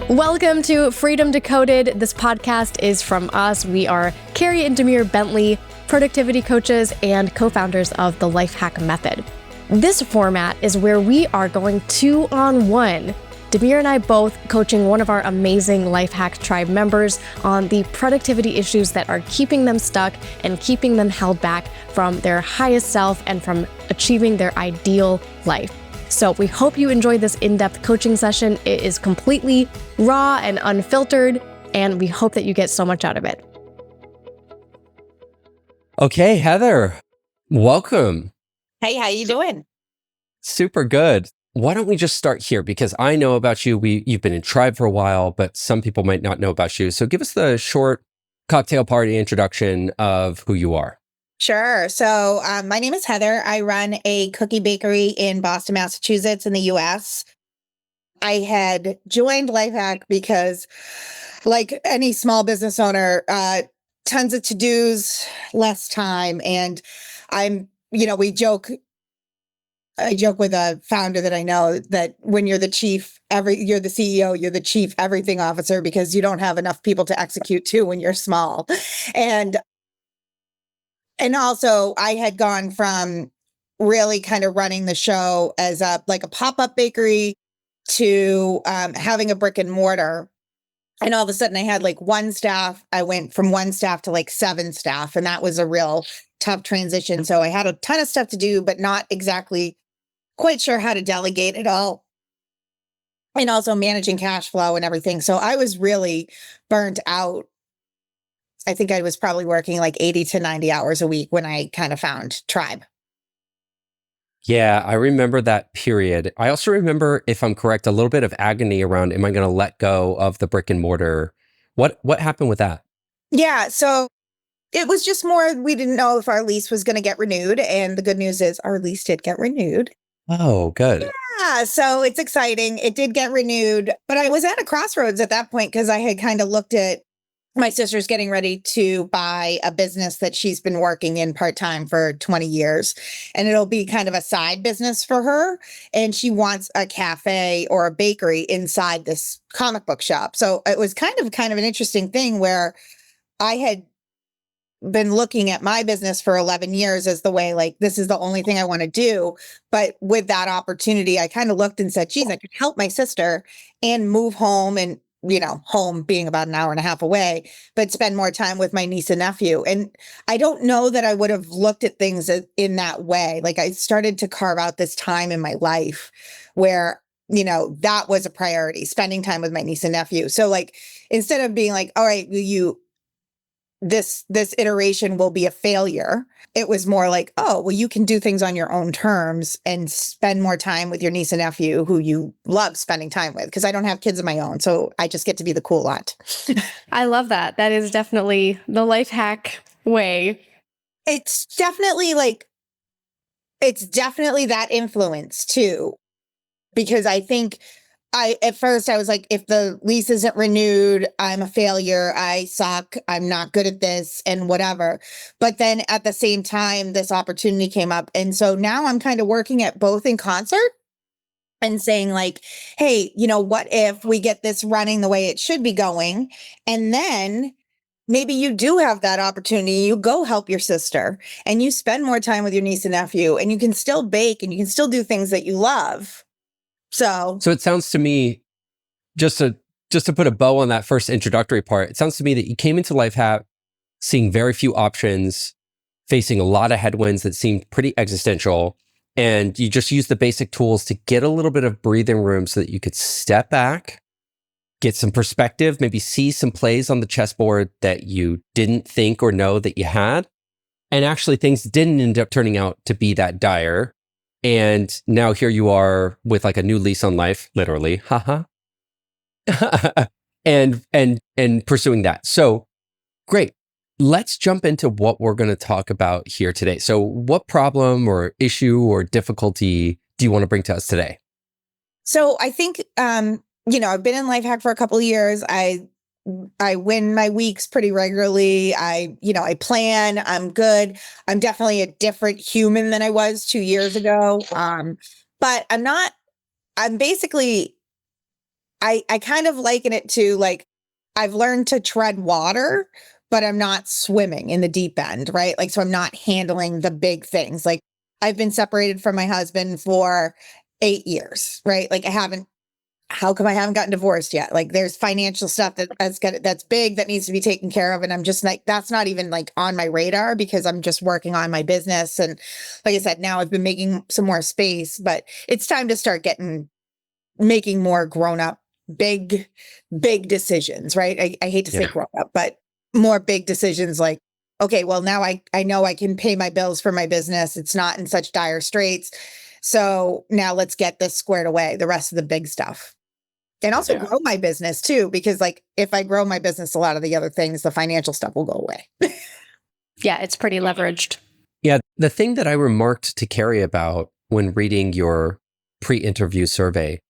Welcome to Freedom Decoded. This podcast is from us. We are Carey and Demir Bentley, productivity coaches and co-founders of the Lifehack Method. This format is where we are going two-on-one. Demir and I both coaching one of our amazing Lifehack Tribe members on the productivity issues that are keeping them stuck and keeping them held back from their highest self and from achieving their ideal life. So we hope you enjoyed this in-depth coaching session. It is completely raw and unfiltered, and we hope that you get so much out of it. Okay, Heather, welcome. Hey, how you doing? Super good. Why don't we just start here? Because I know about you. You've been in Tribe for a while, but some people might not know about you. So give us the short cocktail party introduction of who you are. Sure. So my name is Heather. I run a cookie bakery in Boston, Massachusetts in the US. I had joined Lifehack because, like any small business owner, tons of to-dos, less time. And I joke with a founder that I know that when you're the you're the CEO, you're the chief everything officer because you don't have enough people to execute to when you're small. And also I had gone from really kind of running the show as a pop-up bakery to having a brick and mortar. And all of a sudden I had one staff. I went from one staff to 7 staff. And that was a real tough transition. So I had a ton of stuff to do, but not exactly quite sure how to delegate it all. And also managing cash flow and everything. So I was really burnt out. I think I was probably working 80 to 90 hours a week when I kind of found Tribe. Yeah, I remember that period. I also remember, if I'm correct, a little bit of agony around, am I going to let go of the brick and mortar? What happened with that? Yeah, so it was just more, we didn't know if our lease was going to get renewed. And the good news is our lease did get renewed. Oh, good. Yeah, so it's exciting. It did get renewed, but I was at a crossroads at that point because I had kind of looked at my sister's getting ready to buy a business that she's been working in part-time for 20 years. And it'll be kind of a side business for her. And she wants a cafe or a bakery inside this comic book shop. So it was kind of an interesting thing where I had been looking at my business for 11 years as the way, this is the only thing I want to do. But with that opportunity, I kind of looked and said, geez, I could help my sister and move home and, home being about an hour and a half away, but spend more time with my niece and nephew. And I don't know that I would have looked at things in that way. I started to carve out this time in my life where, that was a priority, spending time with my niece and nephew. So instead of being all right, this iteration will be a failure. It was more oh, well, you can do things on your own terms and spend more time with your niece and nephew who you love spending time with. Because I don't have kids of my own, so I just get to be the cool aunt. I love that. That is definitely the life hack way. It's definitely that influence too. Because I think at first I was if the lease isn't renewed, I'm a failure. I suck. I'm not good at this and whatever. But then at the same time, this opportunity came up. And so now I'm kind of working at both in concert and saying hey, what if we get this running the way it should be going? And then maybe you do have that opportunity. You go help your sister and you spend more time with your niece and nephew and you can still bake and you can still do things that you love. So it sounds to me, just to put a bow on that first introductory part, it sounds to me that you came into Lifehack seeing very few options, facing a lot of headwinds that seemed pretty existential, and you just used the basic tools to get a little bit of breathing room so that you could step back, get some perspective, maybe see some plays on the chessboard that you didn't think or know that you had. And actually things didn't end up turning out to be that dire. And now here you are with a new lease on life, literally, haha, and pursuing that. So great. Let's jump into what we're going to talk about here today. So what problem or issue or difficulty do you want to bring to us today? So I think, I've been in Lifehack for a couple of years. I win my weeks pretty regularly. I plan, I'm good. I'm definitely a different human than I was 2 years ago. But I'm basically I kind of liken it to like, I've learned to tread water, but I'm not swimming in the deep end, right? Like, so I'm not handling the big things. Like, I've been separated from my husband for 8 years, right? Like, how come I haven't gotten divorced yet? Like, there's financial stuff that's big that needs to be taken care of. And I'm just like, that's not even like on my radar because I'm just working on my business. And like I said, now I've been making some more space, but it's time to start making more grown up, big decisions, right? I hate to say grown up, but more big decisions like, okay, well, now I know I can pay my bills for my business. It's not in such dire straits. So now let's get this squared away, the rest of the big stuff. And also grow my business too, because like if I grow my business, a lot of the other things, the financial stuff will go away. Yeah, it's pretty leveraged. Yeah, the thing that I remarked to Carey about when reading your pre-interview survey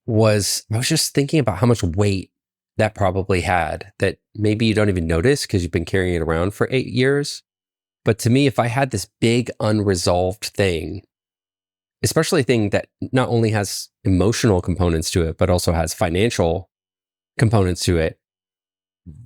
was I was just thinking about how much weight that probably had that maybe you don't even notice because you've been carrying it around for 8 years. But to me, if I had this big unresolved thing, especially a thing that not only has emotional components to it, but also has financial components to it,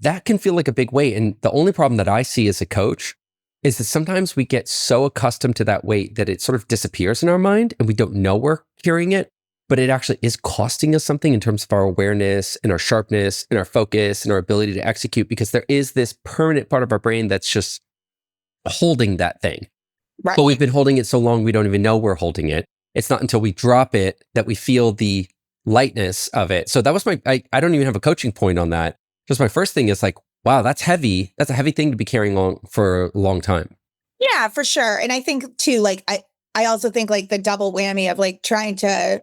that can feel like a big weight. And the only problem that I see as a coach is that sometimes we get so accustomed to that weight that it sort of disappears in our mind and we don't know we're carrying it, but it actually is costing us something in terms of our awareness and our sharpness and our focus and our ability to execute, because there is this permanent part of our brain that's just holding that thing. Right. But we've been holding it so long, we don't even know we're holding it. It's not until we drop it that we feel the lightness of it. So that was I don't even have a coaching point on that. Just my first thing is like, wow, that's heavy. That's a heavy thing to be carrying on for a long time. Yeah, for sure. And I think too, like, I also think like the double whammy of like trying to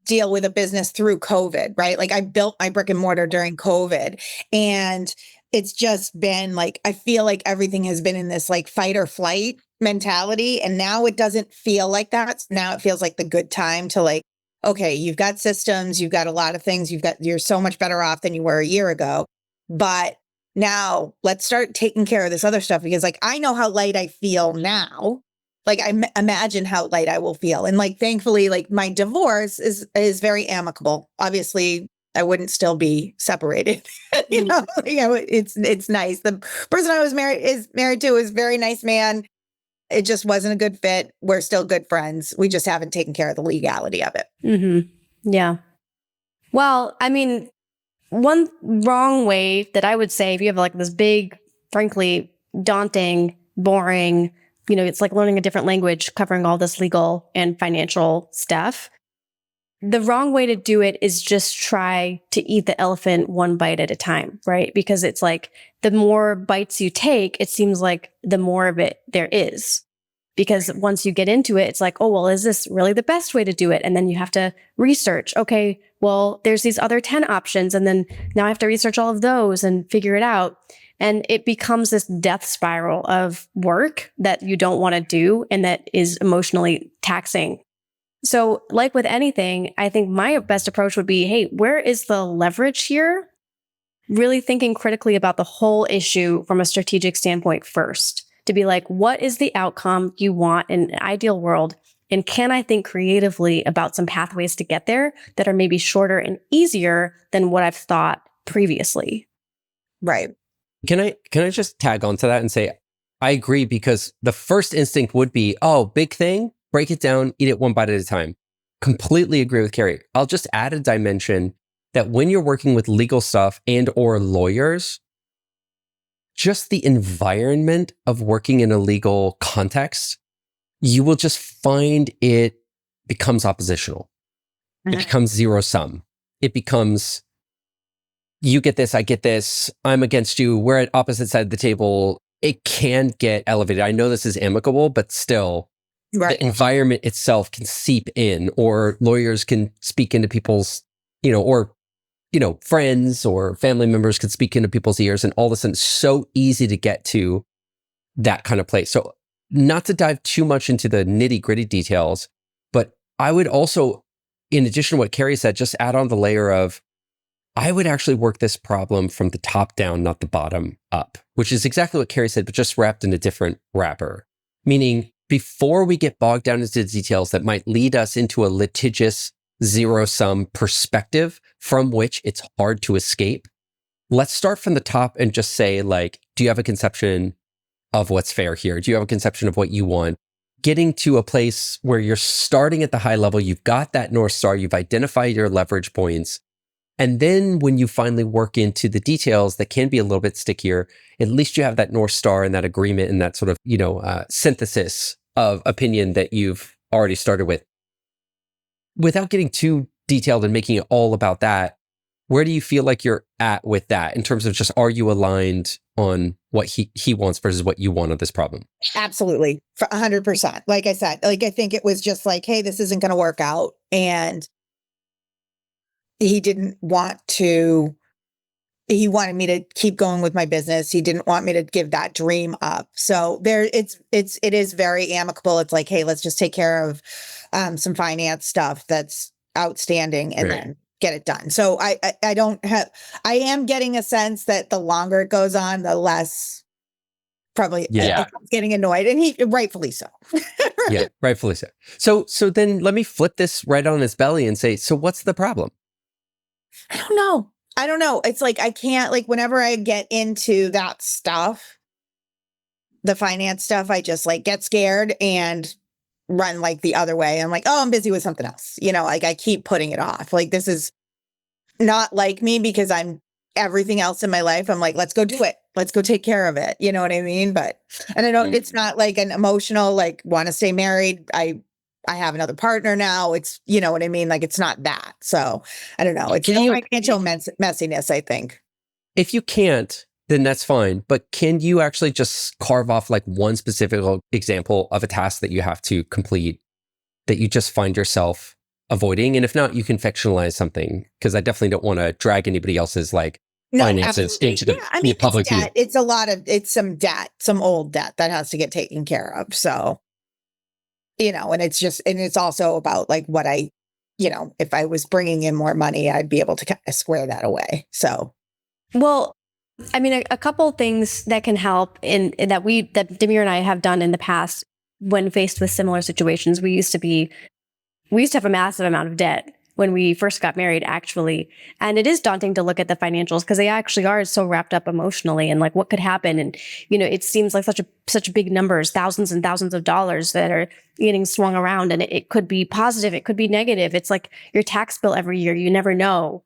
deal with a business through COVID, right? Like I built my brick and mortar during COVID, and it's just been like, I feel like everything has been in this like fight or flight mentality. And now it doesn't feel like that. Now it feels like the good time to like, okay, you've got systems, you've got a lot of things, you're so much better off than you were a year ago. But now let's start taking care of this other stuff, because like, I know how light I feel now. Like I imagine how light I will feel. And like, thankfully, like my divorce is very amicable. Obviously, I wouldn't still be separated. you know, it's nice. The person I was married to is a very nice man. It just wasn't a good fit. We're still good friends. We just haven't taken care of the legality of it. Mm-hmm. Yeah. Well, I mean, one wrong way that I would say, if you have like this big, frankly, daunting, boring, it's like learning a different language covering all this legal and financial stuff. The wrong way to do it is just try to eat the elephant one bite at a time, right? Because it's like the more bites you take, it seems like the more of it there is. Because once you get into it, it's like, oh, well, is this really the best way to do it? And then you have to research. Okay, well, there's these other 10 options. And then now I have to research all of those and figure it out. And it becomes this death spiral of work that you don't want to do and that is emotionally taxing. So like with anything, I think my best approach would be, hey, where is the leverage here? Really thinking critically about the whole issue from a strategic standpoint first, to be like, what is the outcome you want in an ideal world? And can I think creatively about some pathways to get there that are maybe shorter and easier than what I've thought previously? Right. Can I just tag onto that and say, I agree, because the first instinct would be, oh, big thing, break it down, eat it one bite at a time. Completely agree with Carey. I'll just add a dimension that when you're working with legal stuff and or lawyers, just the environment of working in a legal context, you will just find it becomes oppositional. It becomes zero sum. It becomes, you get this, I get this, I'm against you, we're at opposite side of the table. It can get elevated. I know this is amicable, but still, the environment itself can seep in, or lawyers can speak into people's, friends or family members could speak into people's ears, and all of a sudden it's so easy to get to that kind of place. So not to dive too much into the nitty gritty details, but I would also, in addition to what Carey said, just add on the layer of, I would actually work this problem from the top down, not the bottom up, which is exactly what Carey said, but just wrapped in a different wrapper. Meaning, before we get bogged down into the details that might lead us into a litigious zero-sum perspective from which it's hard to escape. Let's start from the top and just say, like, do you have a conception of what's fair here? Do you have a conception of what you want? Getting to a place where you're starting at the high level, you've got that North Star, you've identified your leverage points. And then when you finally work into the details that can be a little bit stickier, at least you have that North Star and that agreement and that sort of, synthesis of opinion that you've already started with. Without getting too detailed and making it all about that, where do you feel like you're at with that in terms of just, are you aligned on what he wants versus what you want of this problem? Absolutely. For 100%. Like I said, I think it was just like, hey, this isn't going to work out. And he didn't want to, he wanted me to keep going with my business. He didn't want me to give that dream up. So it is very amicable. It's like, hey, let's just take care of some finance stuff that's outstanding and then get it done. So I am getting a sense that the longer it goes on, the less probably getting annoyed, and he rightfully so. Yeah, rightfully so. So then let me flip this right on its belly and say, so what's the problem? I don't know. It's like, I can't, like, whenever I get into that stuff, the finance stuff, I just like get scared and run like the other way. I'm like, oh, I'm busy with something else. Like I keep putting it off. Like, this is not like me, because I'm everything else in my life. I'm like, let's go do it. Let's go take care of it. You know what I mean? And I know it's not like an emotional, like, want to stay married. I have another partner now. It's, you know what I mean? Like, it's not that. So I don't know. It's financial messiness, I think. If you can't, then that's fine. But can you actually just carve off like one specific example of a task that you have to complete that you just find yourself avoiding? And if not, you can fictionalize something, because I definitely don't want to drag anybody else's finances into the public view. It's some debt, some old debt that has to get taken care of. So, and it's also about like what if I was bringing in more money, I'd be able to kind of square that away. So, well, I mean, a couple things that can help that Demir and I have done in the past when faced with similar situations. We used to have a massive amount of debt when we first got married, actually. And it is daunting to look at the financials, because they actually are so wrapped up emotionally and like what could happen. And, it seems like such big numbers, thousands and thousands of dollars that are getting swung around, and it could be positive. It could be negative. It's like your tax bill every year. You never know.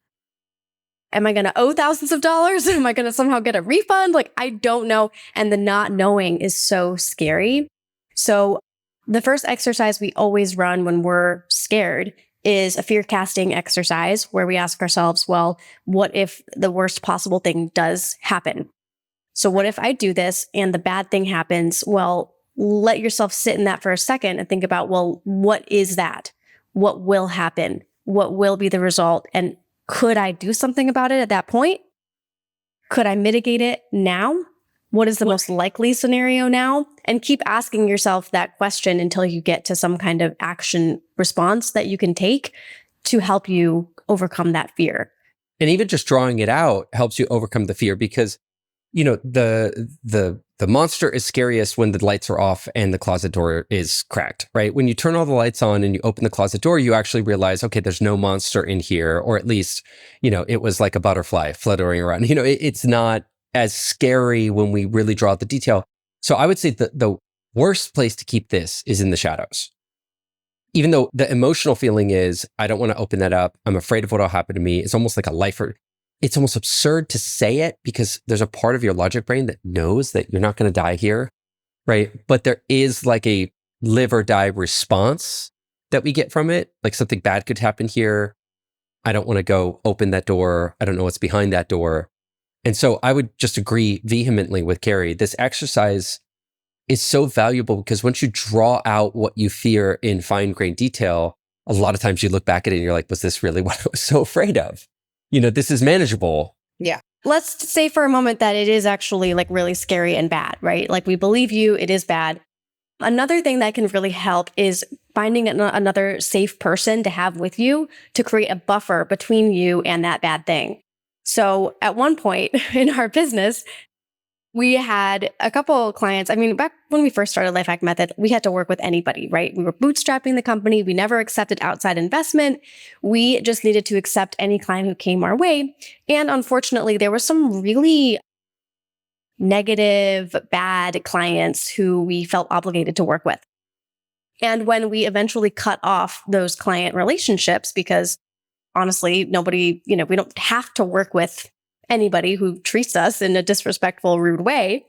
Am I going to owe thousands of dollars? Am I going to somehow get a refund? Like, I don't know. And the not knowing is so scary. So the first exercise we always run when we're scared is a fear casting exercise, where we ask ourselves, well, what if the worst possible thing does happen? So what if I do this and the bad thing happens? Well, let yourself sit in that for a second and think about, well, what is that? What will happen? What will be the result? And could I do something about it at that point? Could I mitigate it now? What is the most likely scenario now? And keep asking yourself that question until you get to some kind of action response that you can take to help you overcome that fear. And even just drawing it out helps you overcome the fear, because, the monster is scariest when the lights are off and the closet door is cracked, right? When you turn all the lights on and you open the closet door, you actually realize, okay, there's no monster in here, or at least, it was like a butterfly fluttering around. It's not as scary when we really draw out the detail. So I would say the worst place to keep this is in the shadows. Even though the emotional feeling is, I don't want to open that up. I'm afraid of what will happen to me. It's almost like a lifer. It's almost absurd to say it, because there's a part of your logic brain that knows that you're not going to die here, right? But there is like a live or die response that we get from it. Like, something bad could happen here. I don't want to go open that door. I don't know what's behind that door. And so I would just agree vehemently with Carey. This exercise is so valuable, because once you draw out what you fear in fine-grained detail, a lot of times you look back at it and you're like, was this really what I was so afraid of? This is manageable. Yeah. Let's say for a moment that it is actually like really scary and bad, right? Like, we believe you, it is bad. Another thing that can really help is finding another safe person to have with you to create a buffer between you and that bad thing. So at one point in our business, We had a couple clients. I mean, back when we first started Lifehack Method, we had to work with anybody, right? We were bootstrapping the company. We never accepted outside investment. We just needed to accept any client who came our way. And unfortunately, there were some really negative, bad clients who we felt obligated to work with. And when we eventually cut off those client relationships, because honestly, nobody, we don't have to work with anybody who treats us in a disrespectful, rude way,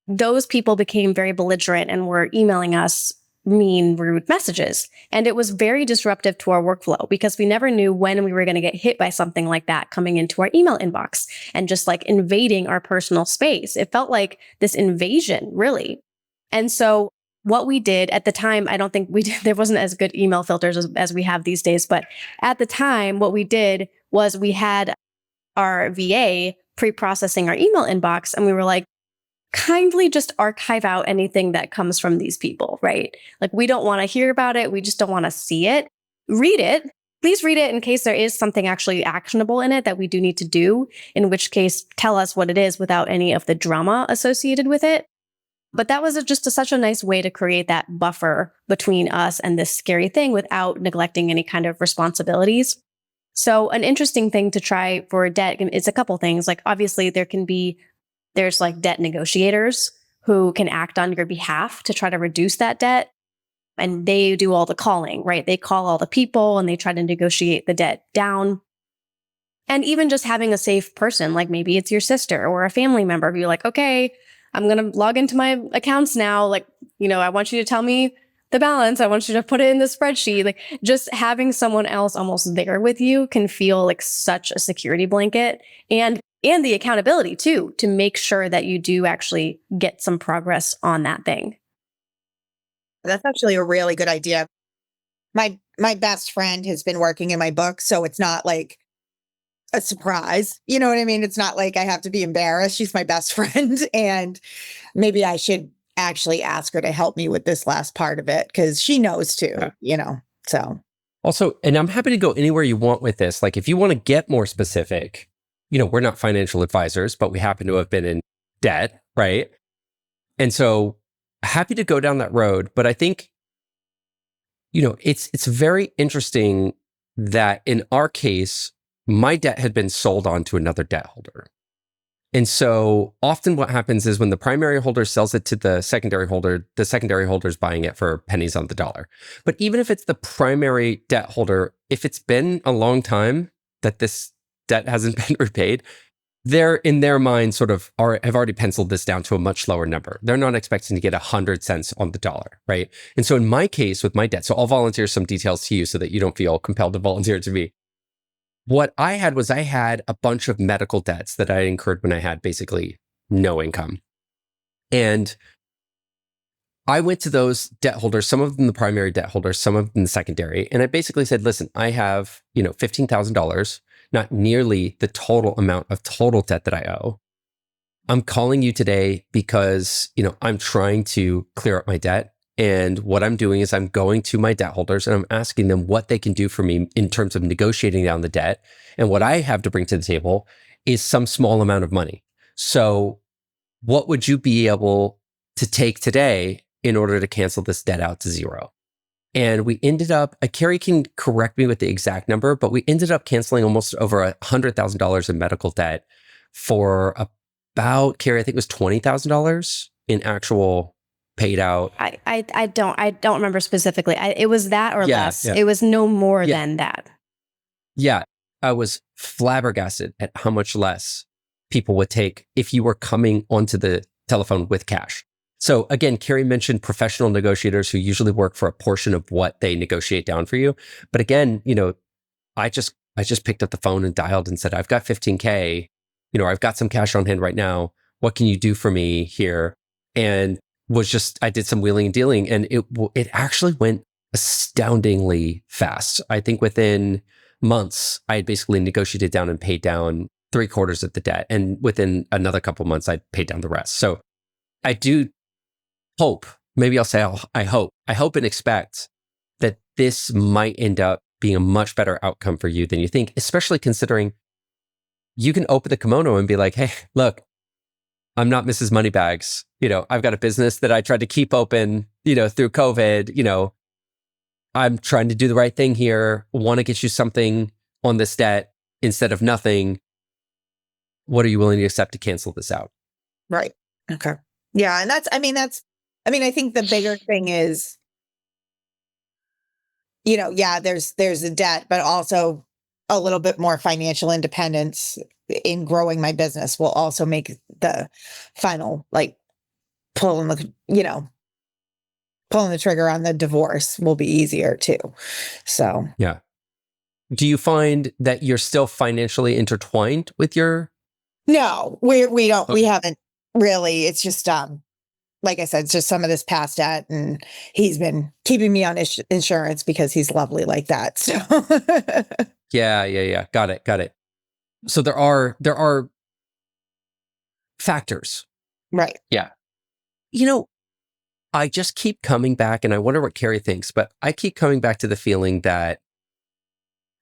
those people became very belligerent and were emailing us mean, rude messages. And it was very disruptive to our workflow because we never knew when we were going to get hit by something like that coming into our email inbox and just like invading our personal space. It felt like this invasion, really. And so what we did at the time, I don't think there wasn't as good email filters as we have these days. But at the time, what we did was we had our VA pre-processing our email inbox. And we were like, kindly just archive out anything that comes from these people, right? Like, we don't want to hear about it. We just don't want to see it. Read it. Please read it in case there is something actually actionable in it that we do need to do, in which case tell us what it is without any of the drama associated with it. But that was just such a nice way to create that buffer between us and this scary thing without neglecting any kind of responsibilities. So an interesting thing to try for debt is a couple things. Like, obviously there's like debt negotiators who can act on your behalf to try to reduce that debt. And they do all the calling, right? They call all the people and they try to negotiate the debt down. And even just having a safe person, like maybe it's your sister or a family member who you're like, okay, I'm going to log into my accounts now. Like, I want you to tell me the balance. I want you to put it in the spreadsheet. Like, just having someone else almost there with you can feel like such a security blanket, and the accountability too, to make sure that you do actually get some progress on that thing. That's actually a really good idea. My best friend has been working in my book, so it's not like a surprise. You know what I mean? It's not like I have to be embarrassed. She's my best friend, and maybe I should actually ask her to help me with this last part of it because she knows too, so. Also, and I'm happy to go anywhere you want with this. Like, if you want to get more specific, we're not financial advisors, but we happen to have been in debt, right? And so happy to go down that road. But I think, it's very interesting that in our case, my debt had been sold on to another debt holder. And so often what happens is when the primary holder sells it to the secondary holder is buying it for pennies on the dollar. But even if it's the primary debt holder, if it's been a long time that this debt hasn't been repaid, they're in their mind have already penciled this down to a much lower number. They're not expecting to get 100 cents on the dollar, right? And so in my case with my debt, so I'll volunteer some details to you so that you don't feel compelled to volunteer to me. What I had was I had a bunch of medical debts that I incurred when I had basically no income. And I went to those debt holders, some of them the primary debt holders, some of them the secondary. And I basically said, listen, I have, $15,000, not nearly the total amount of total debt that I owe. I'm calling you today because, I'm trying to clear up my debt. And what I'm doing is I'm going to my debt holders and I'm asking them what they can do for me in terms of negotiating down the debt. And what I have to bring to the table is some small amount of money. So what would you be able to take today in order to cancel this debt out to zero? And we ended up, Carrie can correct me with the exact number, but we ended up canceling almost over $100,000 in medical debt for about, Carrie, I think it was $20,000 in actual paid out. I don't remember specifically. It was that or less. Yeah. It was no more than that. Yeah. I was flabbergasted at how much less people would take if you were coming onto the telephone with cash. So again, Carrie mentioned professional negotiators who usually work for a portion of what they negotiate down for you. But again, I just picked up the phone and dialed and said, I've got 15K, I've got some cash on hand right now. What can you do for me here? And I did some wheeling and dealing, and it actually went astoundingly fast. I think within months, I had basically negotiated down and paid down 3/4 of the debt. And within another couple of months, I paid down the rest. So I do hope, maybe I'll say I hope and expect that this might end up being a much better outcome for you than you think, especially considering you can open the kimono and be like, hey, look, I'm not Mrs. Moneybags. I've got a business that I tried to keep open, through COVID. I'm trying to do the right thing here. Want to get you something on this debt instead of nothing. What are you willing to accept to cancel this out? Right. Okay. Yeah. And I think the bigger thing is, there's a debt, but also a little bit more financial independence in growing my business will also make the final, pulling the trigger on the divorce will be easier too. So, yeah. Do you find that you're still financially intertwined with your? No, we don't, Okay. we haven't really. It's just, like I said, it's just some of this past debt, and he's been keeping me on insurance because he's lovely like that. So Yeah. Got it. So there are factors. right. Yeah. I just keep coming back, and I wonder what Carey thinks, but I keep coming back to the feeling that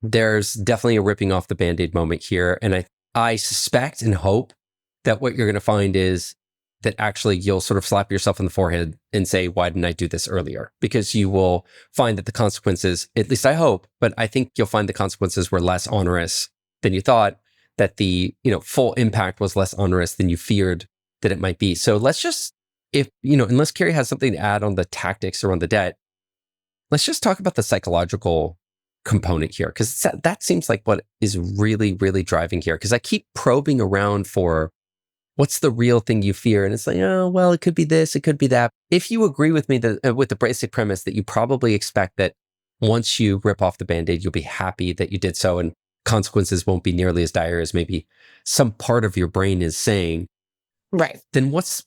there's definitely a ripping off the Band-Aid moment here. And I suspect and hope that what you're going to find is that actually you'll sort of slap yourself in the forehead and say, why didn't I do this earlier? Because you will find that the consequences, at least I hope, but I think you'll find the consequences were less onerous than you thought, that the, full impact was less onerous than you feared that it might be. So let's just, unless Carey has something to add on the tactics or on the debt, let's just talk about the psychological component here, because that seems like what is really, really driving here. Because I keep probing around for what's the real thing you fear, and it's like, oh, well, it could be this, it could be that. If you agree with me that with the basic premise that you probably expect that once you rip off the Band-Aid, you'll be happy that you did so, and consequences won't be nearly as dire as maybe some part of your brain is saying, Right. then what's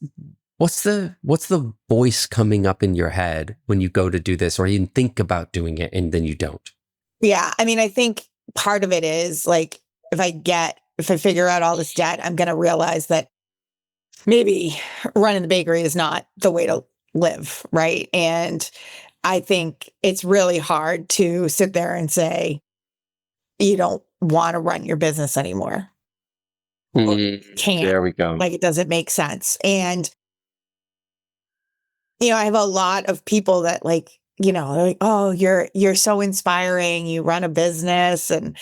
the voice coming up in your head when you go to do this, or even think about doing it and then you don't? Yeah. I think part of it is if I figure out all this debt, I'm going to realize that maybe running the bakery is not the way to live. Right. And I think it's really hard to sit there and say, you don't want to run your business anymore. Can't. There we go. It doesn't make sense. And, I have a lot of people that they're like, oh, you're so inspiring. You run a business, and,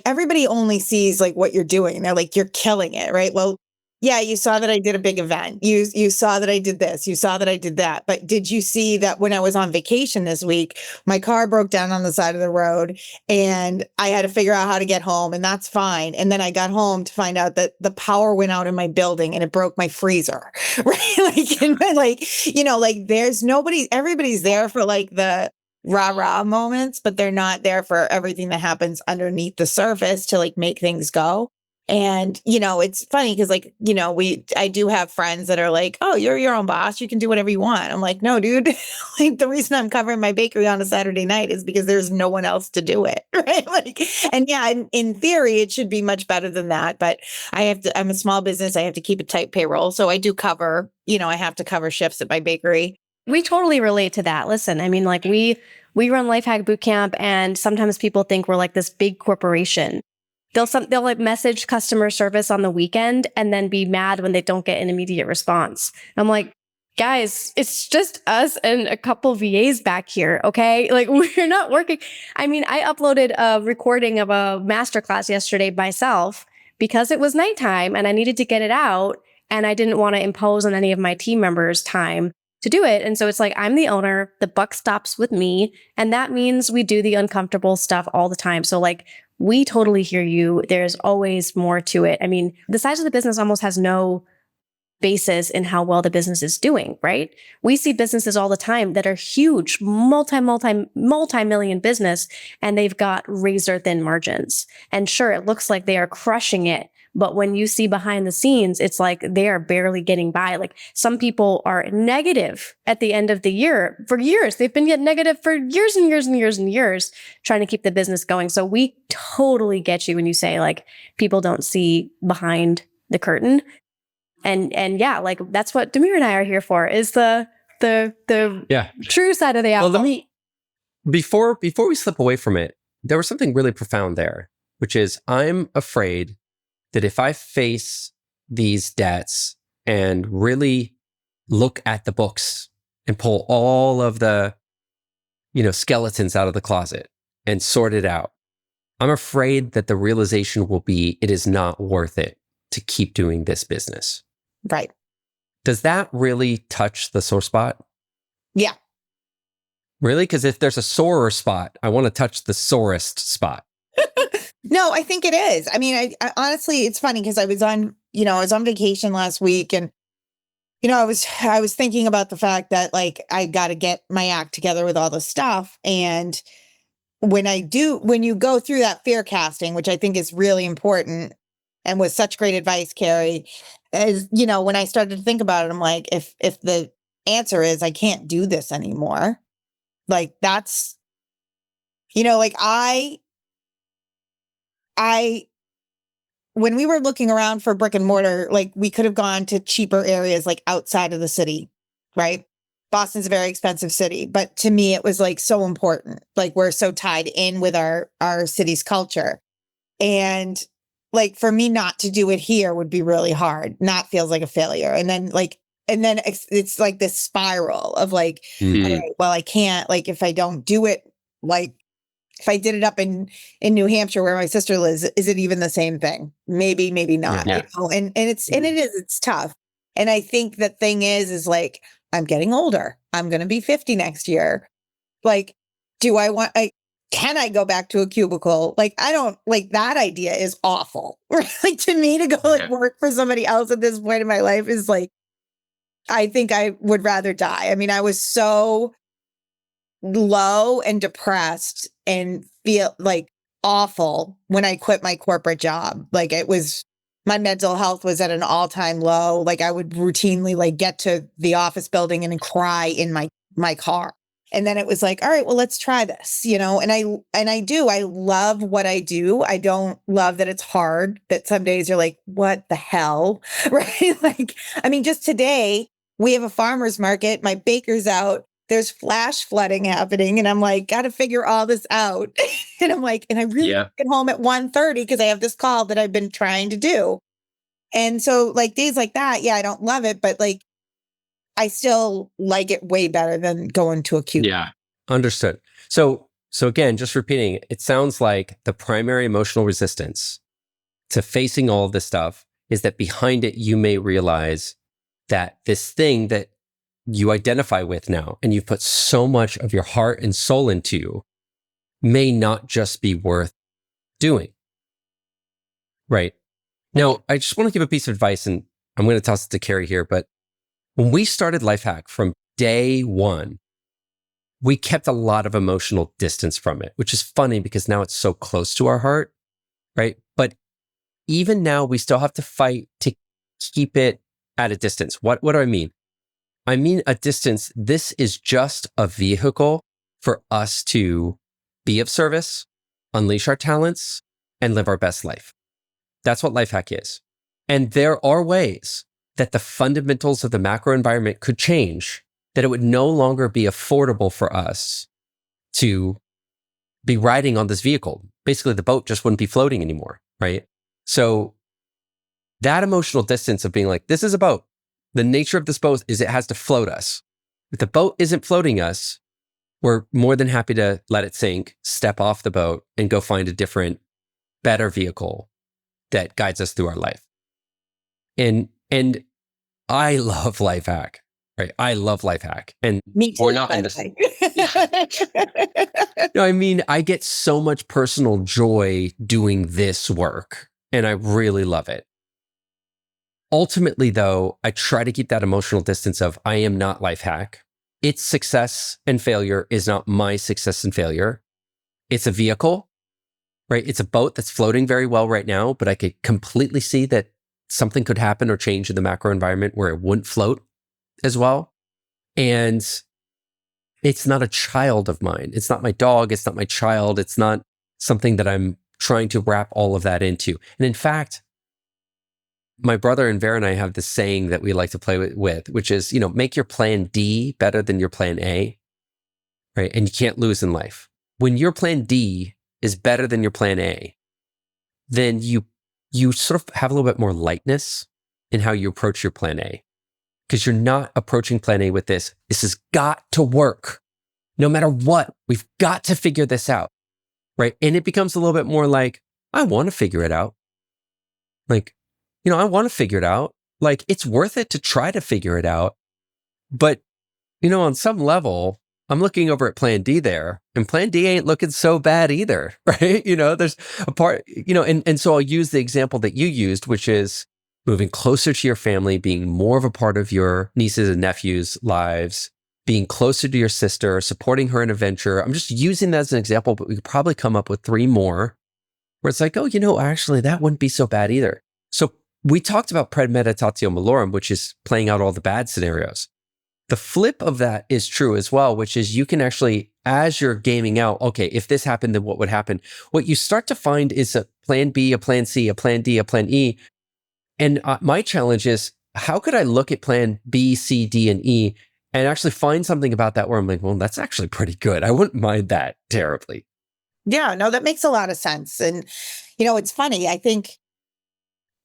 everybody only sees what you're doing. They're like, you're killing it. Right. Well, yeah, you saw that I did a big event. You saw that I did this. You saw that I did that. But did you see that when I was on vacation this week, my car broke down on the side of the road and I had to figure out how to get home, and that's fine. And then I got home to find out that the power went out in my building and it broke my freezer. Right. There's nobody, everybody's there for the rah-rah moments, but they're not there for everything that happens underneath the surface to make things go. And, it's funny because I do have friends that are like, oh, you're your own boss. You can do whatever you want. I'm like, no, dude, the reason I'm covering my bakery on a Saturday night is because there's no one else to do it. Right. And yeah, in theory, it should be much better than that. But I'm a small business. I have to keep a tight payroll. So I do cover, I have to cover shifts at my bakery. We totally relate to that. Listen, we run Lifehack Bootcamp, and sometimes people think we're this big corporation. They'll message customer service on the weekend and then be mad when they don't get an immediate response. I'm like, guys, it's just us and a couple VAs back here, okay? We're not working. I uploaded a recording of a masterclass yesterday myself because it was nighttime and I needed to get it out, and I didn't want to impose on any of my team members' time to do it. And so it's I'm the owner, the buck stops with me, and that means we do the uncomfortable stuff all the time. So we totally hear you. There's always more to it. The size of the business almost has no basis in how well the business is doing, right? We see businesses all the time that are huge, multi-million business, and they've got razor thin margins. And sure, it looks like they are crushing it. But when you see behind the scenes, it's they are barely getting by. Some people are negative at the end of the year for years. They've been yet negative for years and years and years and years trying to keep the business going. So we totally get you when you say people don't see behind the curtain. And yeah, that's what Demir and I are here for, is the true side of the apple. Well, before we slip away from it, there was something really profound there, which is I'm afraid that if I face these debts and really look at the books and pull all of the, skeletons out of the closet and sort it out, I'm afraid that the realization will be it is not worth it to keep doing this business. Right. Does that really touch the sore spot? Yeah. Really? Because if there's a sorer spot, I want to touch the sorest spot. No, I think it is. I mean, I honestly, it's funny because I was on vacation last week, and I was thinking about the fact that like I got to get my act together with all this stuff. And when you go through that fear casting, which I think is really important and was such great advice, Carey, as when I started to think about it, I'm like, if the answer is I can't do this anymore, like that's, like when we were looking around for brick and mortar, like we could have gone to cheaper areas like outside of the city, right? Boston's a very expensive city, but to me, it was like so important. Like we're so tied in with our city's culture. And like for me not to do it here would be really hard. Not feels like a failure. And then it's like this spiral of like, all right, well, I can't, like if I don't do it, like if I did it up in New Hampshire where my sister lives, is it even the same thing? Maybe not. Yeah. And it's tough. And I think the thing is like, I'm getting older. I'm going to be 50 next year. Like, can I go back to a cubicle? Like, I don't like that idea is awful. Like to me to go work for somebody else at this point in my life is like, I think I would rather die. I mean, I was so low and depressed and feel like awful when I quit my corporate job. Like my mental health was at an all-time low. Like I would routinely like get to the office building and cry in my car. And then it was like, all right, well, let's try this, and I love what I do. I don't love that it's hard, that some days you're like, what the hell? Right? Like, I mean, just today we have a farmer's market. My baker's out. There's flash flooding happening. And I'm like, got to figure all this out. And I'm like, and I really get home at 1:30 because I have this call that I've been trying to do. And so like days like that, I don't love it, but like, I still like it way better than going to a cubicle. Yeah. Understood. So again, just repeating, it sounds like the primary emotional resistance to facing all of this stuff is that behind it, you may realize that this thing that you identify with now, and you've put so much of your heart and soul into, may not just be worth doing. Right. Now, I just want to give a piece of advice, and I'm going to toss it to Carey here, but when we started Lifehack from day one, we kept a lot of emotional distance from it, which is funny because now it's so close to our heart, right? But even now, we still have to fight to keep it at a distance. What do I mean? I mean a distance. This is just a vehicle for us to be of service, unleash our talents, and live our best life. That's what Lifehack is. And there are ways that the fundamentals of the macro environment could change, that it would no longer be affordable for us to be riding on this vehicle. Basically, the boat just wouldn't be floating anymore, right? So that emotional distance of being like, this is a boat. The nature of this boat is it has to float us. If the boat isn't floating us, we're more than happy to let it sink, step off the boat, and go find a different, better vehicle that guides us through our life. And I love Lifehack, right? I love Lifehack. And me too. We're not in this. No, I mean, I get so much personal joy doing this work, and I really love it. Ultimately, though, I try to keep that emotional distance of I am not Lifehack. Its success and failure is not my success and failure. It's a vehicle, right? It's a boat that's floating very well right now, but I could completely see that something could happen or change in the macro environment where it wouldn't float as well. And it's not a child of mine. It's not my dog. It's not my child. It's not something that I'm trying to wrap all of that into. And in fact, my brother and Vera and I have this saying that we like to play with, which is, make your plan D better than your plan A, right? And you can't lose in life. When your plan D is better than your plan A, then you sort of have a little bit more lightness in how you approach your plan A. Because you're not approaching plan A with this has got to work. No matter what, we've got to figure this out, right? And it becomes a little bit more like, I want to figure it out. Like, I want to figure it out. Like, it's worth it to try to figure it out. But, on some level, I'm looking over at plan D there, and plan D ain't looking so bad either, right? There's a part, and so I'll use the example that you used, which is moving closer to your family, being more of a part of your nieces and nephews' lives, being closer to your sister, supporting her in a venture. I'm just using that as an example, but we could probably come up with 3 more where it's like, actually, that wouldn't be so bad either. So we talked about premeditatio malorum, which is playing out all the bad scenarios. The flip of that is true as well, which is you can actually, as you're gaming out, okay, if this happened, then what would happen? What you start to find is a plan B, a plan C, a plan D, a plan E. And my challenge is, how could I look at plan B, C, D, and E and actually find something about that where I'm like, well, that's actually pretty good. I wouldn't mind that terribly. Yeah, no, that makes a lot of sense. And, it's funny. I think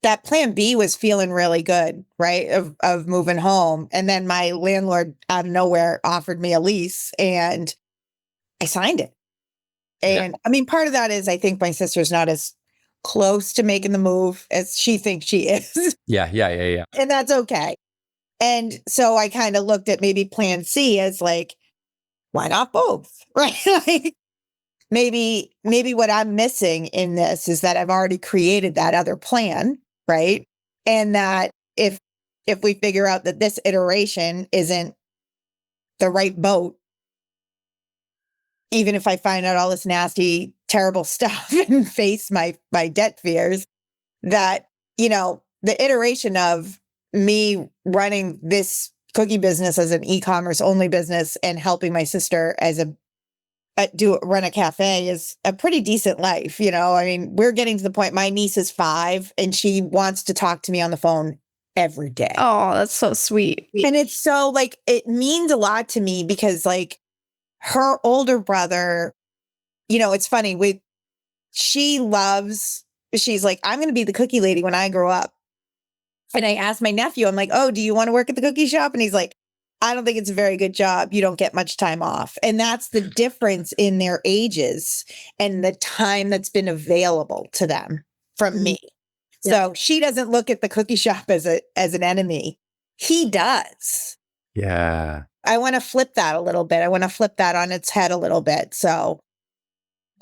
that plan B was feeling really good, right? Of moving home. And then my landlord out of nowhere offered me a lease and I signed it. And I mean, part of that is I think my sister's not as close to making the move as she thinks she is. Yeah. And that's okay. And so I kind of looked at maybe plan C as like, why not both? Right? Like maybe what I'm missing in this is that I've already created that other plan, right? And that if we figure out that this iteration isn't the right boat, even if I find out all this nasty, terrible stuff and face my debt fears, that, the iteration of me running this cookie business as an e-commerce only business and helping my sister as run a cafe is a pretty decent life. I mean, we're getting to the point, my niece is 5 and she wants to talk to me on the phone every day. Oh, that's so sweet. And it's so like, it means a lot to me because like her older brother, it's funny, she's like, I'm going to be the cookie lady when I grow up. And I asked my nephew, I'm like, oh, do you want to work at the cookie shop? And he's like, I don't think it's a very good job. You don't get much time off. And that's the difference in their ages and the time that's been available to them from me. Yeah. So she doesn't look at the cookie shop as an enemy. He does. Yeah. I want to flip that a little bit. I want to flip that on its head a little bit. So,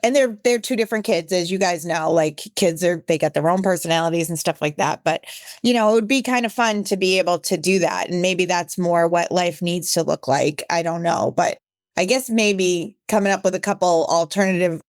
and they're 2 different kids, as you guys know, like they got their own personalities and stuff like that. But, it would be kind of fun to be able to do that. And maybe that's more what life needs to look like. I don't know. But I guess maybe coming up with a couple alternative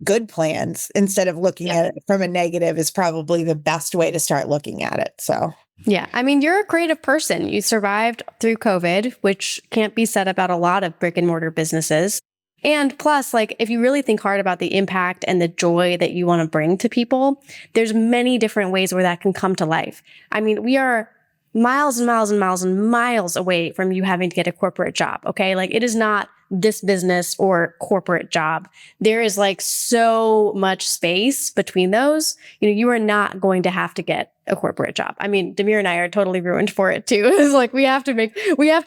good plans instead of looking at it from a negative is probably the best way to start looking at it. So. Yeah. I mean, you're a creative person. You survived through COVID, which can't be said about a lot of brick and mortar businesses. And plus, like, if you really think hard about the impact and the joy that you want to bring to people, there's many different ways where that can come to life. I mean, we are miles and miles and miles and miles away from you having to get a corporate job. Okay. Like, it is not this business or corporate job. There is like so much space between those. You are not going to have to get a corporate job. I mean, Demir and I are totally ruined for it too. It's like, we have to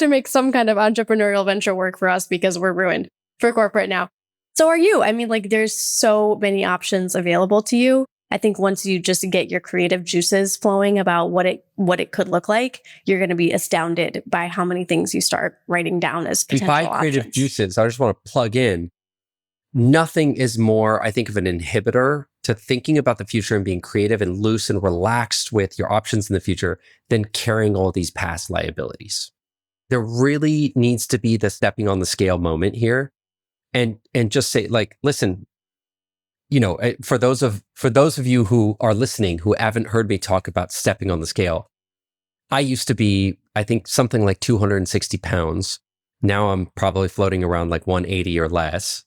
make some kind of entrepreneurial venture work for us because we're ruined for corporate now. So are you. I mean, like, there's so many options available to you. I think once you just get your creative juices flowing about what it could look like, you're going to be astounded by how many things you start writing down as potential By creative options. juices, I just want to plug in. Nothing is more, I think, of an inhibitor to thinking about the future and being creative and loose and relaxed with your options in the future than carrying all these past liabilities. There really needs to be the stepping on the scale moment here. And just say, like, listen, for those of you who are listening who haven't heard me talk about stepping on the scale, I used to be, I think, something like 260 pounds. Now I'm probably floating around like 180 or less.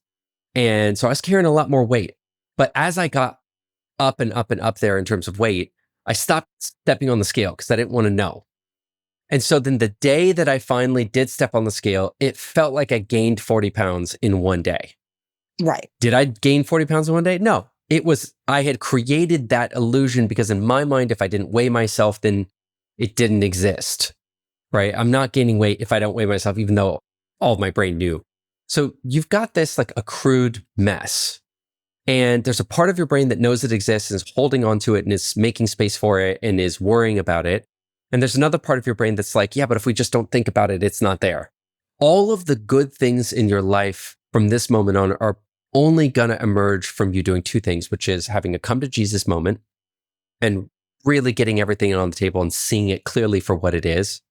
And so I was carrying a lot more weight. But as I got up and up and up there in terms of weight, I stopped stepping on the scale because I didn't want to know. And so then the day that I finally did step on the scale, it felt like I gained 40 pounds in one day. Right. Did I gain 40 pounds in one day? No. I had created that illusion because in my mind, if I didn't weigh myself, then it didn't exist, right? I'm not gaining weight if I don't weigh myself, even though all of my brain knew. So you've got this like accrued mess. And there's a part of your brain that knows it exists and is holding on to it and is making space for it and is worrying about it. And there's another part of your brain that's like, yeah, but if we just don't think about it, it's not there. All of the good things in your life from this moment on are only going to emerge from you doing two things, which is having a come to Jesus moment and really getting everything on the table and seeing it clearly for what it is.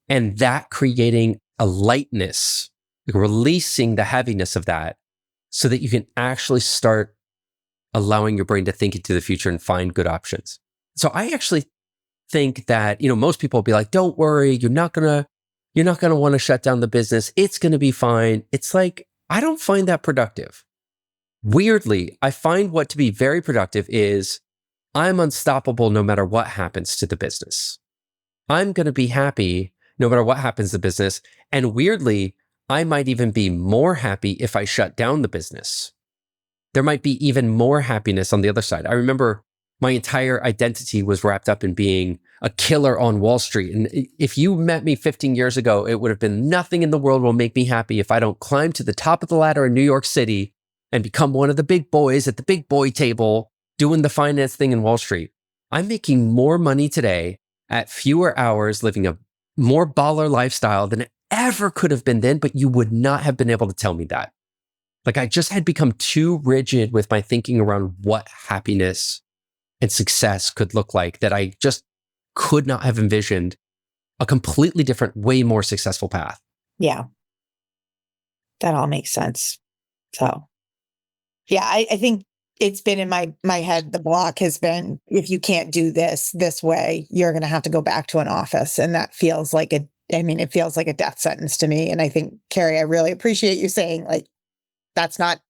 And that creating a lightness, like releasing the heaviness of that so that you can actually start allowing your brain to think into the future and find good options. So I actually think that, most people will be like, don't worry, you're not going to want to shut down the business. It's going to be fine. It's like, I don't find that productive. Weirdly, I find what to be very productive is I'm unstoppable no matter what happens to the business. I'm going to be happy no matter what happens to the business. And weirdly, I might even be more happy if I shut down the business. There might be even more happiness on the other side. I remember my entire identity was wrapped up in being a killer on Wall Street. And if you met me 15 years ago, it would have been nothing in the world will make me happy if I don't climb to the top of the ladder in New York City and become one of the big boys at the big boy table doing the finance thing in Wall Street. I'm making more money today at fewer hours, living a more baller lifestyle than it ever could have been then, but you would not have been able to tell me that. Like I just had become too rigid with my thinking around what happiness and success could look like that I just could not have envisioned a completely different, way more successful path. Yeah. That all makes sense. So yeah, I think it's been in my head, the block has been, if you can't do this way, you're going to have to go back to an office. And that feels like it feels like a death sentence to me. And I think, Carey, I really appreciate you saying like, it's not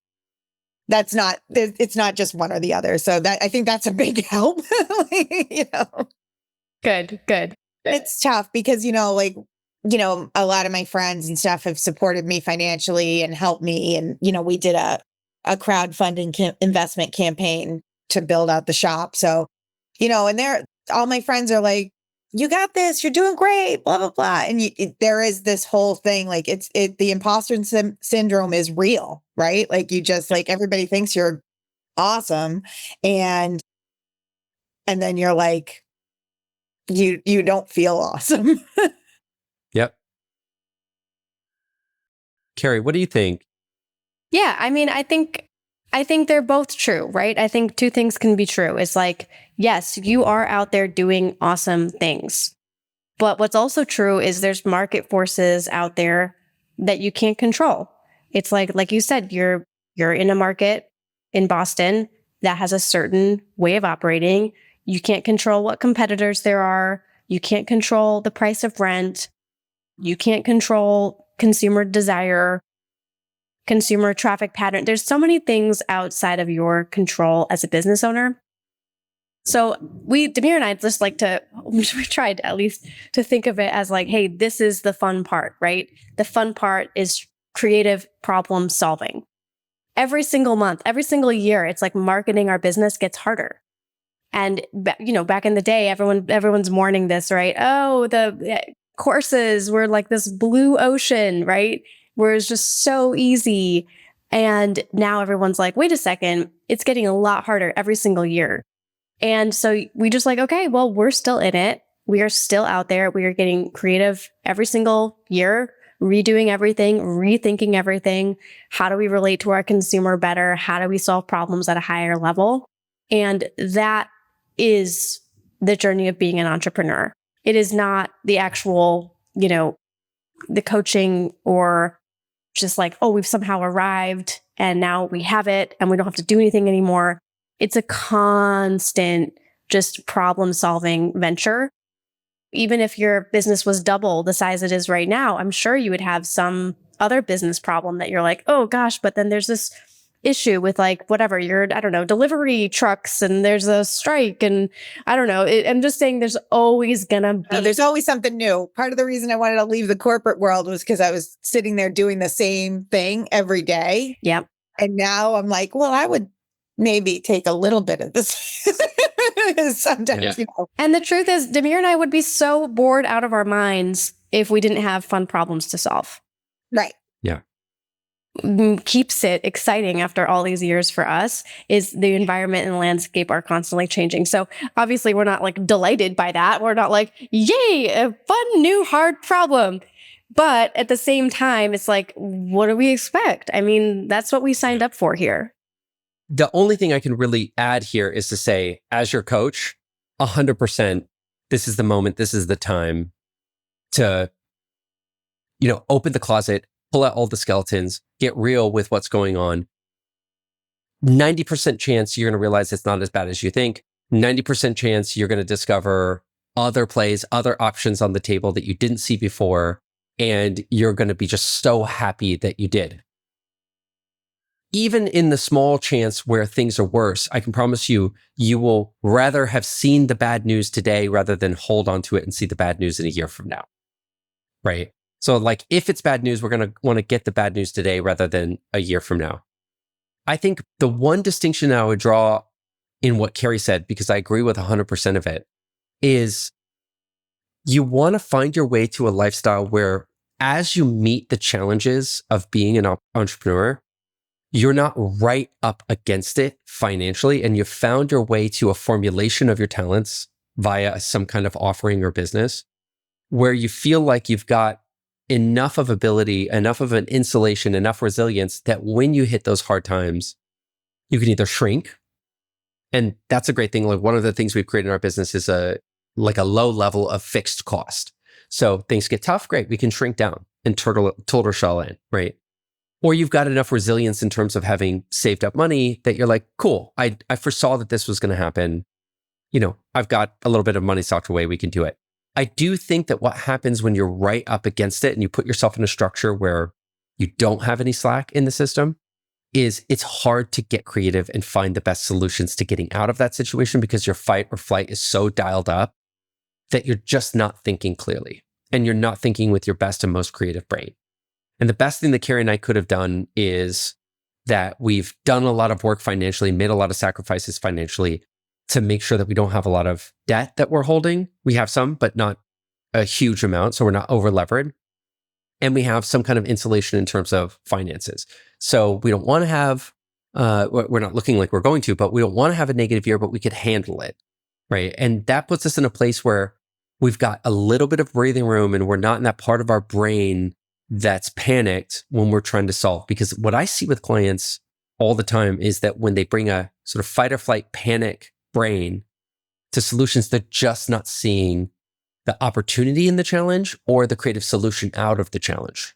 just one or the other. So I think that's a big help. Good. It's tough because, a lot of my friends and stuff have supported me financially and helped me. And, we did a crowdfunding investment campaign to build out the shop. So, and all my friends are like, you got this, you're doing great, blah, blah, blah. And there is this whole thing, like the imposter syndrome is real, right? Like you just like, everybody thinks you're awesome. And then you're like, you don't feel awesome. Yep. Carey, what do you think? Yeah, I think they're both true, right? I think two things can be true. It's like, yes, you are out there doing awesome things. But what's also true is there's market forces out there that you can't control. It's like you said, you're in a market in Boston that has a certain way of operating. You can't control what competitors there are. You can't control the price of rent. You can't control consumer desire, consumer traffic pattern. There's so many things outside of your control as a business owner. So Demir and I just we tried at least to think of it as like, hey, this is the fun part, right? The fun part is creative problem solving. Every single month, every single year, it's like marketing our business gets harder. And, back in the day, everyone's mourning this, right? Oh, the courses were like this blue ocean, right? Where it's just so easy. And now everyone's like, wait a second, it's getting a lot harder every single year. And so we just like, okay, well, we're still in it. We are still out there. We are getting creative every single year, redoing everything, rethinking everything. How do we relate to our consumer better? How do we solve problems at a higher level? And that is the journey of being an entrepreneur. It is not the actual, the coaching or just like, oh, we've somehow arrived and now we have it and we don't have to do anything anymore. It's a constant just problem solving venture. Even if your business was double the size it is right now, I'm sure you would have some other business problem that you're like, oh gosh, but then there's this issue with like whatever delivery trucks and there's a strike and I don't know. I'm just saying there's always gonna be. There's always something new. Part of the reason I wanted to leave the corporate world was because I was sitting there doing the same thing every day. Yep. And now I'm like, well, I would maybe take a little bit of this Sometimes, And the truth is, Demir and I would be so bored out of our minds if we didn't have fun problems to solve. Right. Yeah. Keeps it exciting after all these years for us is the environment and landscape are constantly changing. So obviously we're not like delighted by that. We're not like, yay, a fun new hard problem. But at the same time, it's like, what do we expect? I mean, that's what we signed up for here. The only thing I can really add here is to say, as your coach, 100%, this is the moment, this is the time to, open the closet, pull out all the skeletons, get real with what's going on. 90% chance you're going to realize it's not as bad as you think. 90% chance you're going to discover other plays, other options on the table that you didn't see before. And you're going to be just so happy that you did. Even in the small chance where things are worse, I can promise you, you will rather have seen the bad news today rather than hold on to it and see the bad news in a year from now. Right? So like, if it's bad news, we're going to want to get the bad news today rather than a year from now. I think the one distinction I would draw in what Carey said, because I agree with 100% of it, is you want to find your way to a lifestyle where as you meet the challenges of being an entrepreneur, you're not right up against it financially, and you've found your way to a formulation of your talents via some kind of offering or business where you feel like you've got enough of ability, enough of an insulation, enough resilience that when you hit those hard times, you can either shrink. And that's a great thing. Like one of the things we've created in our business is a low level of fixed cost. So things get tough, great. We can shrink down and turtle shell in, right? Or you've got enough resilience in terms of having saved up money that you're like, cool, I foresaw that this was going to happen. I've got a little bit of money socked away. We can do it. I do think that what happens when you're right up against it and you put yourself in a structure where you don't have any slack in the system is it's hard to get creative and find the best solutions to getting out of that situation because your fight or flight is so dialed up that you're just not thinking clearly and you're not thinking with your best and most creative brain. And the best thing that Carey and I could have done is that we've done a lot of work financially, made a lot of sacrifices financially to make sure that we don't have a lot of debt that we're holding. We have some, but not a huge amount. So we're not over levered. And we have some kind of insulation in terms of finances. So we don't want to have, we're not looking like we're going to, but we don't want to have a negative year, but we could handle it. Right. And that puts us in a place where we've got a little bit of breathing room and we're not in that part of our brain that's panicked when we're trying to solve. Because what I see with clients all the time is that when they bring a sort of fight or flight panic brain to solutions, they're just not seeing the opportunity in the challenge or the creative solution out of the challenge.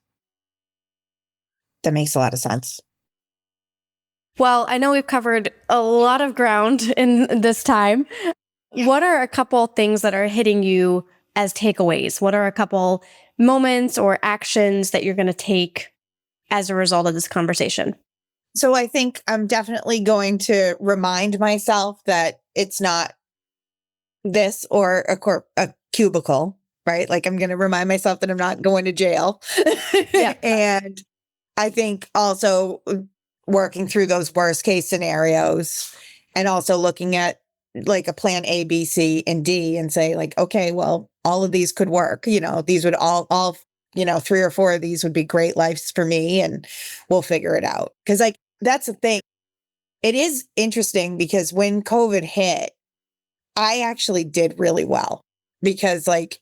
That makes a lot of sense. Well, I know we've covered a lot of ground in this time. What are a couple things that are hitting you as takeaways? What are a couple moments or actions that you're going to take as a result of this conversation? So I think I'm definitely going to remind myself that it's not this or a cubicle, right? Like I'm going to remind myself that I'm not going to jail. Yeah. And I think also working through those worst case scenarios and also looking at like a plan A, B, C, and D and say like, okay, well, all of these could work. These would all 3 or 4 of these would be great lives for me and we'll figure it out. Cause like, that's the thing. It is interesting because when COVID hit, I actually did really well because like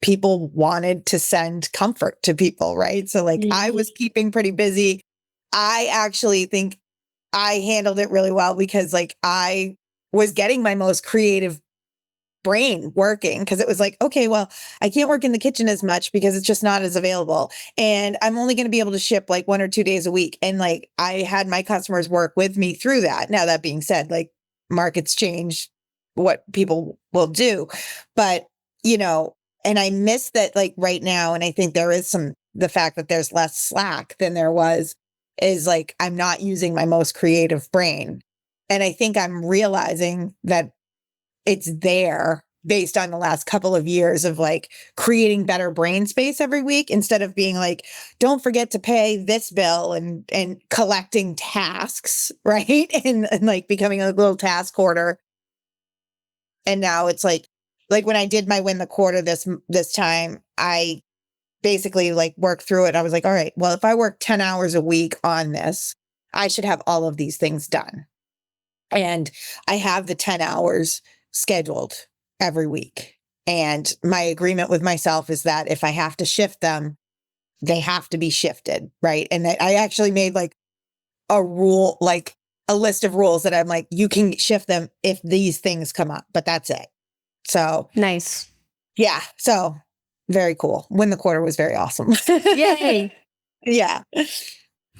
people wanted to send comfort to people, right? So like I was keeping pretty busy. I actually think I handled it really well because like I was getting my most creative brain working because it was like, okay, well, I can't work in the kitchen as much because it's just not as available. And I'm only going to be able to ship like 1 or 2 days a week. And like I had my customers work with me through that. Now, that being said, like markets change what people will do. But, and I miss that like right now. And I think there is the fact that there's less slack than there was is like, I'm not using my most creative brain. And I think I'm realizing that it's there based on the last couple of years of like creating better brain space every week instead of being like, don't forget to pay this bill and collecting tasks, right? And like becoming a little task hoarder. And now it's like when I did my win the quarter this time, I basically like worked through it. I was like, all right, well, if I work 10 hours a week on this, I should have all of these things done. And I have the 10 hours scheduled every week. And my agreement with myself is that if I have to shift them, they have to be shifted, right? And I actually made like a rule, like a list of rules that I'm like, you can shift them if these things come up, but that's it. So nice. Yeah. So very cool. Win the quarter was very awesome. Yay. Yeah.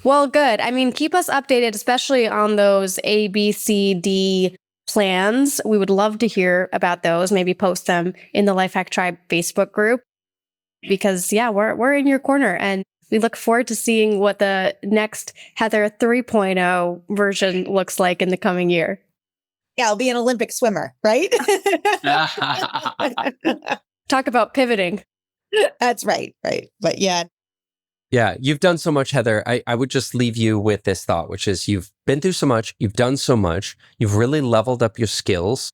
Well, good. I mean, keep us updated, especially on those A, B, C, D plans. We would love to hear about those. Maybe post them in the Lifehack Tribe Facebook group because, yeah, we're in your corner and we look forward to seeing what the next Heather 3.0 version looks like in the coming year. Yeah, I'll be an Olympic swimmer, right? Talk about pivoting. That's right. Right. But yeah. Yeah, you've done so much, Heather. I would just leave you with this thought, which is you've been through so much, you've done so much, you've really leveled up your skills.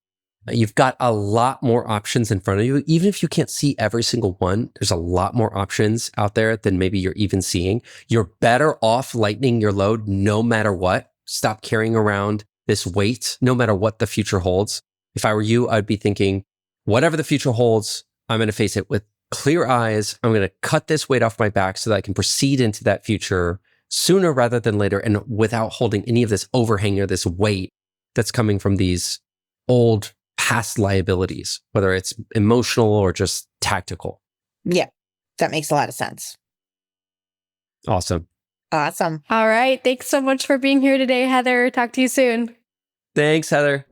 You've got a lot more options in front of you. Even if you can't see every single one, there's a lot more options out there than maybe you're even seeing. You're better off lightening your load no matter what. Stop carrying around this weight, no matter what the future holds. If I were you, I'd be thinking, whatever the future holds, I'm going to face it with clear eyes. I'm going to cut this weight off my back so that I can proceed into that future sooner rather than later and without holding any of this overhang or this weight that's coming from these old past liabilities, whether it's emotional or just tactical. Yeah, that makes a lot of sense. Awesome. Awesome. All right. Thanks so much for being here today, Heather. Talk to you soon. Thanks, Heather.